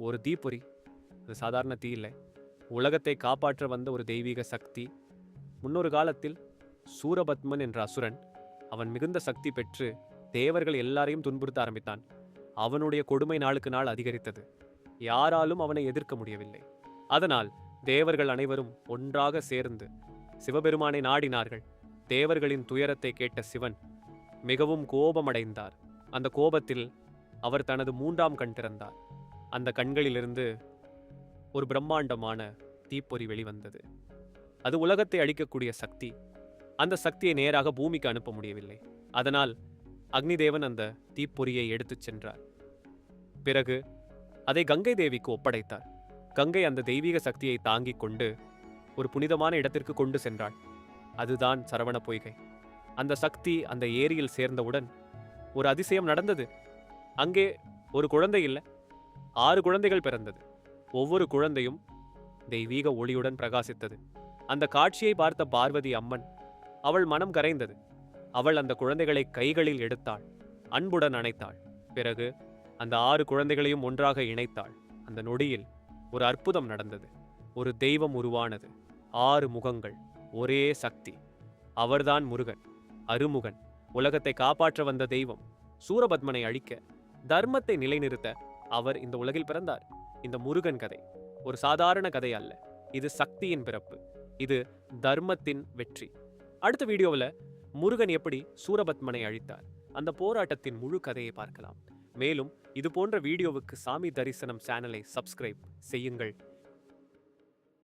ஒரு தீப்பொறி. அது சாதாரண தீ இல்லை. உலகத்தை காப்பாற்ற வந்த ஒரு தெய்வீக சக்தி. முன்னொரு காலத்தில் சூரபத்மன் என்ற அசுரன் அவன் மிகுந்த சக்தி பெற்று தேவர்கள் எல்லாரையும் துன்புறுத்த ஆரம்பித்தான். அவனுடைய கொடுமை நாளுக்கு நாள் அதிகரித்தது. யாராலும் அவனை எதிர்க்க முடியவில்லை. அதனால் தேவர்கள் அனைவரும் ஒன்றாக சேர்ந்து சிவபெருமானை நாடினார்கள். தேவர்களின் துயரத்தை கேட்ட சிவன் மிகவும் கோபமடைந்தார். அந்த கோபத்தில் அவர் தனது 3ஆம் கண் திறந்தார். அந்த கண்களிலிருந்து ஒரு பிரம்மாண்டமான தீப்பொறி வெளிவந்தது. அது உலகத்தை அழிக்கக்கூடிய சக்தி. அந்த சக்தியை நேராக பூமிக்கு அனுப்ப முடியவில்லை. அதனால் அக்னி தேவன் அந்த தீப்பொறியை எடுத்துச் சென்றார். பிறகு அதை கங்கை தேவிக்கு ஒப்படைத்தார். கங்கை அந்த தெய்வீக சக்தியை தாங்கிக் கொண்டு ஒரு புனிதமான இடத்திற்கு கொண்டு சென்றாள். அதுதான் சரவண பொய்கை. அந்த சக்தி அந்த ஏரியில் சேர்ந்தவுடன் ஒரு அதிசயம் நடந்தது. அங்கே ஒரு குழந்தை இல்லை, 6 குழந்தைகள் பிறந்தது. ஒவ்வொரு குழந்தையும் தெய்வீக ஒளியுடன் பிரகாசித்தது. அந்த காட்சியை பார்த்த பார்வதி அம்மன் அவள் மனம் கரைந்தது. அவள் அந்த குழந்தைகளை கைகளில் எடுத்தாள், அன்புடன் அணைத்தாள். பிறகு அந்த 6 குழந்தைகளையும் ஒன்றாக இணைத்தாள். அந்த நொடியில் ஒரு அற்புதம் நடந்தது. ஒரு தெய்வம் உருவானது. 6 முகங்கள், ஒரே சக்தி. அவர்தான் முருகன், அருமுகன். உலகத்தை காப்பாற்ற வந்த தெய்வம். சூரபத்மனை அழிக்க, தர்மத்தை நிலைநிறுத்த அவர் இந்த உலகில் பிறந்தார். இந்த முருகன் கதை ஒரு சாதாரண கதை அல்ல. இது சக்தியின் பிறப்பு. இது தர்மத்தின் வெற்றி. அடுத்த வீடியோவில் முருகன் எப்படி சூரபத்மனை அழித்தார், அந்த போராட்டத்தின் முழு கதையை பார்க்கலாம். மேலும் இது போன்ற வீடியோவுக்கு சாமி தரிசனம் சேனலை சப்ஸ்கிரைப் செய்யுங்கள்.